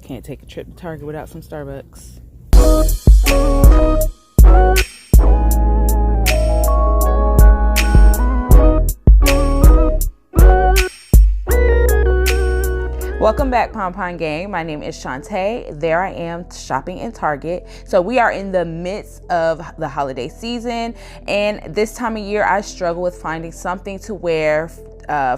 Can't take a trip to Target without some Starbucks. Welcome back, PonPon gang. My name is Shantae. There I am shopping in Target. So we are in the midst of the holiday season, and this time of year I struggle with finding something to wear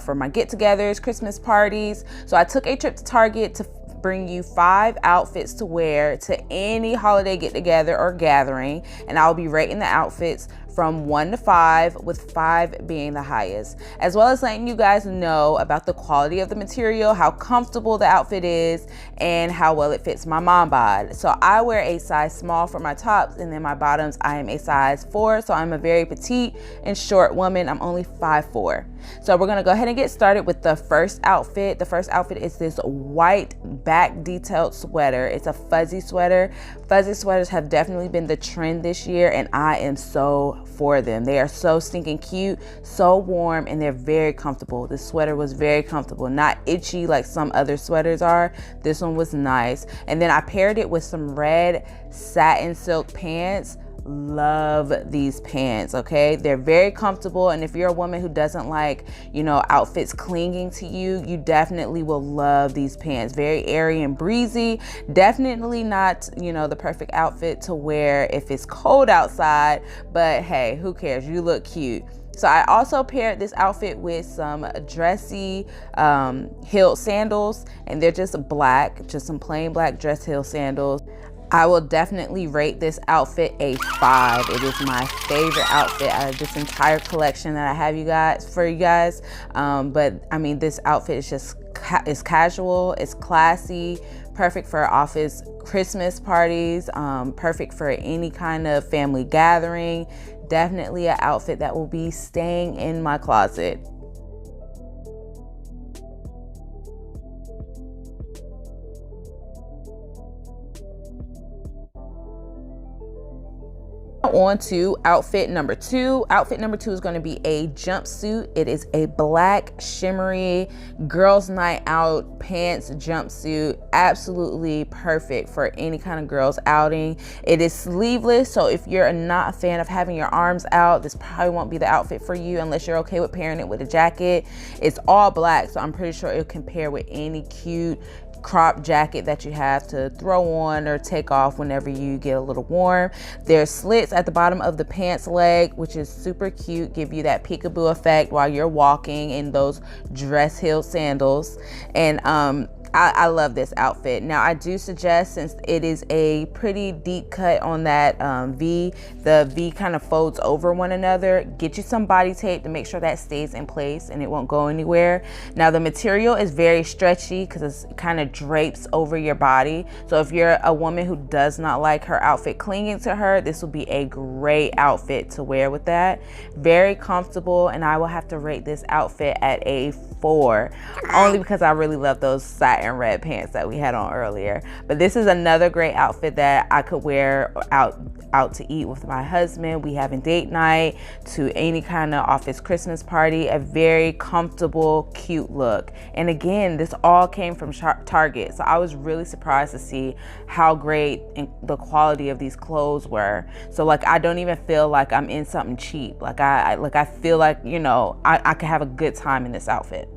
for my get-togethers, Christmas parties. So I took a trip to Target to bring you 5 outfits to wear to any holiday get-together or gathering, and I'll be rating the outfits from 1 to 5, with 5 being the highest, as well as letting you guys know about the quality of the material, how comfortable the outfit is, and how well it fits my mom bod. So I wear a size small for my tops, and then my bottoms I am a size 4, so I'm a very petite and short woman. I'm only 5'4". So we're gonna go ahead and get started with the first outfit. The first outfit is this white back detailed sweater. It's a fuzzy sweater. Fuzzy sweaters have definitely been the trend this year, and I am so for them. They are so stinking cute, so warm, and they're very comfortable. This sweater was very comfortable, not itchy like some other sweaters are. This one was nice. And then I paired it with some red satin silk pants. Love these pants, okay? They're very comfortable, and if you're a woman who doesn't like, you know, outfits clinging to you, you definitely will love these pants. Very airy and breezy. Definitely not, you know, the perfect outfit to wear if it's cold outside, but hey, who cares? You look cute. So I also paired this outfit with some dressy heeled sandals, and they're just black, just some plain black dress heel sandals. I will definitely rate this outfit a 5. It is my favorite outfit out of this entire collection that I have for you guys. But I mean, this outfit is just it's casual, it's classy, perfect for office Christmas parties, perfect for any kind of family gathering. Definitely an outfit that will be staying in my closet. On to outfit number 2. Outfit number 2 is going to be a jumpsuit. It is a black shimmery girls night out pants jumpsuit. Absolutely perfect for any kind of girls outing. It is sleeveless, so if you're not a fan of having your arms out, this probably won't be the outfit for you unless you're okay with pairing it with a jacket. It's all black, so I'm pretty sure it'll compare with any cute crop jacket that you have to throw on or take off whenever you get a little warm. There's slits at the bottom of the pants leg, which is super cute, give you that peekaboo effect while you're walking in those dress heel sandals. And I love this outfit. Now I do suggest, since it is a pretty deep cut on that V, the V kind of folds over one another, get you some body tape to make sure that stays in place and it won't go anywhere. Now the material is very stretchy because it kind of drapes over your body. So if you're a woman who does not like her outfit clinging to her, this will be a great outfit to wear with that. Very comfortable, and I will have to rate this outfit at a 4, only because I really love those satin red pants that we had on earlier. But this is another great outfit that I could wear out to eat with my husband. We having date night, to any kind of office Christmas party. A very comfortable, cute look. And again, this all came from Target, so I was really surprised to see how great the quality of these clothes were. So like, I don't even feel like I'm in something cheap. Like I feel like, you know, I could have a good time in this outfit.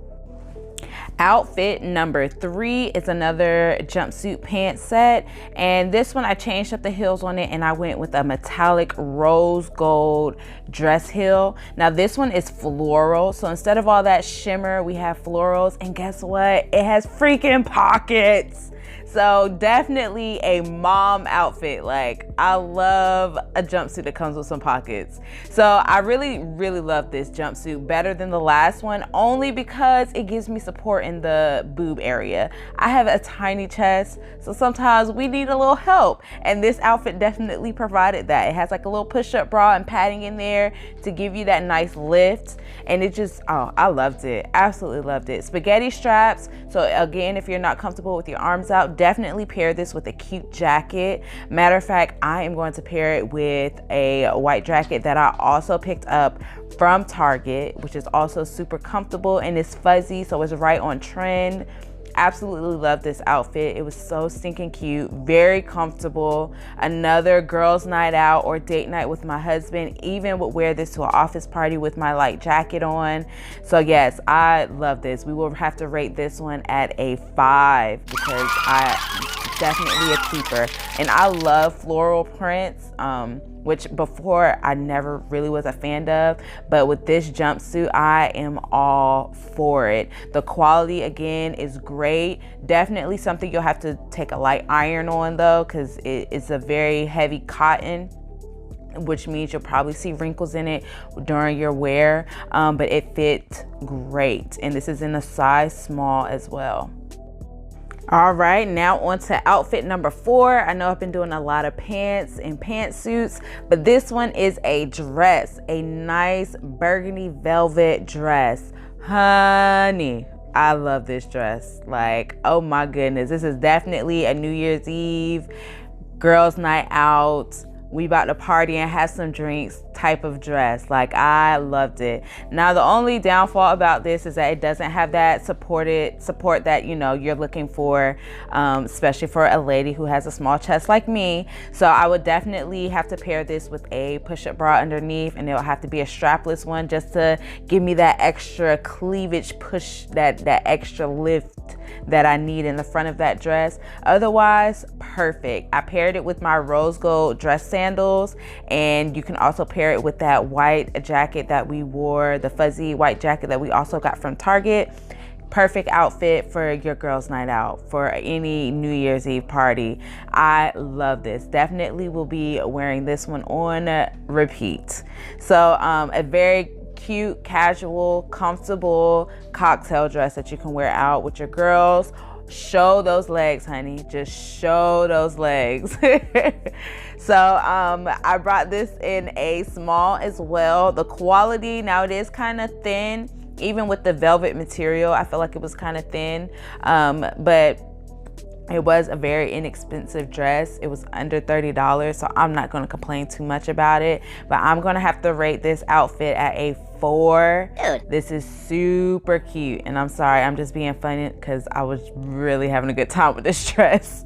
Outfit number 3 is another jumpsuit pant set, and this one I changed up the heels on it and I went with a metallic rose gold dress heel. Now this one is floral, so instead of all that shimmer, we have florals, and guess what? It has freaking pockets. So definitely a mom outfit. Like, I love a jumpsuit that comes with some pockets. So I really love this jumpsuit, better than the last one, only because it gives me support in the boob area. I have a tiny chest, so sometimes we need a little help, and this outfit definitely provided that. It has like a little push-up bra and padding in there to give you that nice lift, and it just, oh, I loved it. Absolutely loved it. Spaghetti straps, so again, if you're not comfortable with your arms out, definitely pair this with a cute jacket. Matter of fact, I am going to pair it with a white jacket that I also picked up from Target, which is also super comfortable and it's fuzzy, so it's right on trend. Absolutely love this outfit. It was so stinking cute, very comfortable. Another girls' night out or date night with my husband. Even would wear this to an office party with my light jacket on. So yes, I love this. We will have to rate this one at a 5 because definitely a keeper. And I love floral prints, which before I never really was a fan of, but with this jumpsuit, I am all for it. The quality again is great. Definitely something you'll have to take a light iron on though, because it's a very heavy cotton, which means you'll probably see wrinkles in it during your wear, but it fit great. And this is in a size small as well. All right, now on to outfit number 4. I know I've been doing a lot of pants and pantsuits, but this one is a dress, a nice burgundy velvet dress. Honey, I love this dress. Like, oh my goodness, this is definitely a New Year's Eve, girls' night out, we about to party and have some drinks type of dress. Like, I loved it. Now, the only downfall about this is that it doesn't have that support that, you know, you're looking for, especially for a lady who has a small chest like me. So I would definitely have to pair this with a push-up bra underneath, and it'll have to be a strapless one just to give me that extra cleavage push, that extra lift that I need in the front of that dress. Otherwise, perfect. I paired it with my rose gold dress sandals, and you can also pair it with that white jacket that we wore, the fuzzy white jacket that we also got from Target. Perfect outfit for your girls' night out, for any New Year's Eve party. I love this. Definitely will be wearing this one on repeat. So a very cute, casual, comfortable cocktail dress that you can wear out with your girls. Show those legs, honey. Just show those legs. So I brought this in a small as well. The quality, now it is kind of thin. Even with the velvet material, I feel like it was kind of thin, but it was a very inexpensive dress. It was under $30, so I'm not gonna complain too much about it, but I'm gonna have to rate this outfit at a 4. This is super cute, and I'm sorry, I'm just being funny because I was really having a good time with this dress.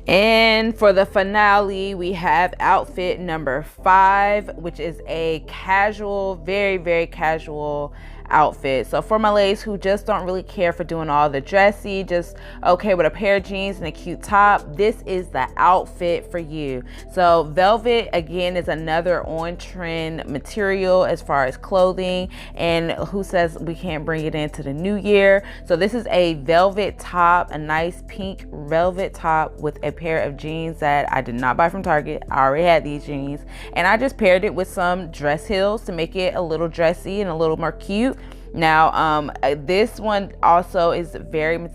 And for the finale, we have outfit number 5, which is a casual, very, very casual outfit. So for my ladies who just don't really care for doing all the dressy, just okay with a pair of jeans and a cute top, this is the outfit for you. So velvet again is another on trend material as far as clothing, and who says we can't bring it into the new year? So this is a velvet top, a nice pink velvet top with a pair of jeans that I did not buy from Target. I already had these jeans, and I just paired it with some dress heels to make it a little dressy and a little more cute. Now this one also is very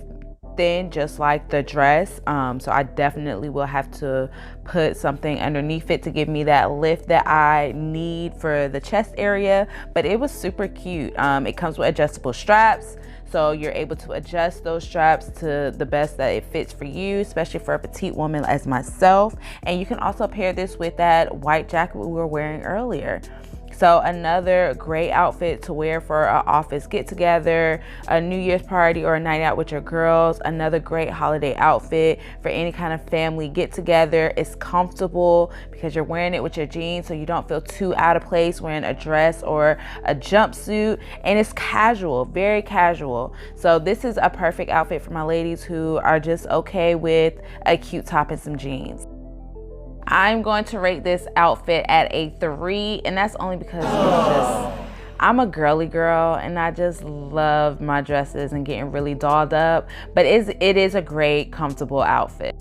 thin, just like the dress, so I definitely will have to put something underneath it to give me that lift that I need for the chest area. But it was super cute. It comes with adjustable straps, so you're able to adjust those straps to the best that it fits for you, especially for a petite woman as myself. And you can also pair this with that white jacket we were wearing earlier. So another great outfit to wear for an office get-together, a New Year's party, or a night out with your girls. Another great holiday outfit for any kind of family get-together. It's comfortable because you're wearing it with your jeans, so you don't feel too out of place wearing a dress or a jumpsuit. And it's casual, very casual. So this is a perfect outfit for my ladies who are just okay with a cute top and some jeans. I'm going to rate this outfit at a 3, and that's only because I'm a girly girl and I just love my dresses and getting really dolled up, but it is a great, comfortable outfit.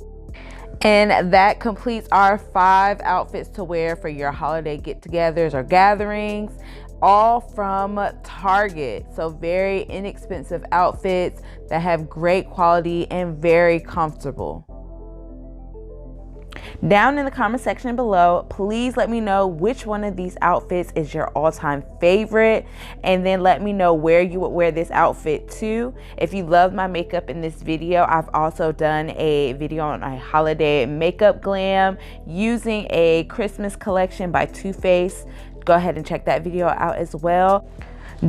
And that completes our 5 outfits to wear for your holiday get-togethers or gatherings, all from Target. So very inexpensive outfits that have great quality and very comfortable. Down in the comment section below, please let me know which one of these outfits is your all-time favorite, and then let me know where you would wear this outfit to. If you love my makeup in this video, I've also done a video on a holiday makeup glam using a Christmas collection by Too Faced. Go ahead and check that video out as well.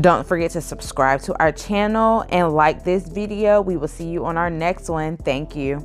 Don't forget to subscribe to our channel and like this video. We will see you on our next one. Thank you.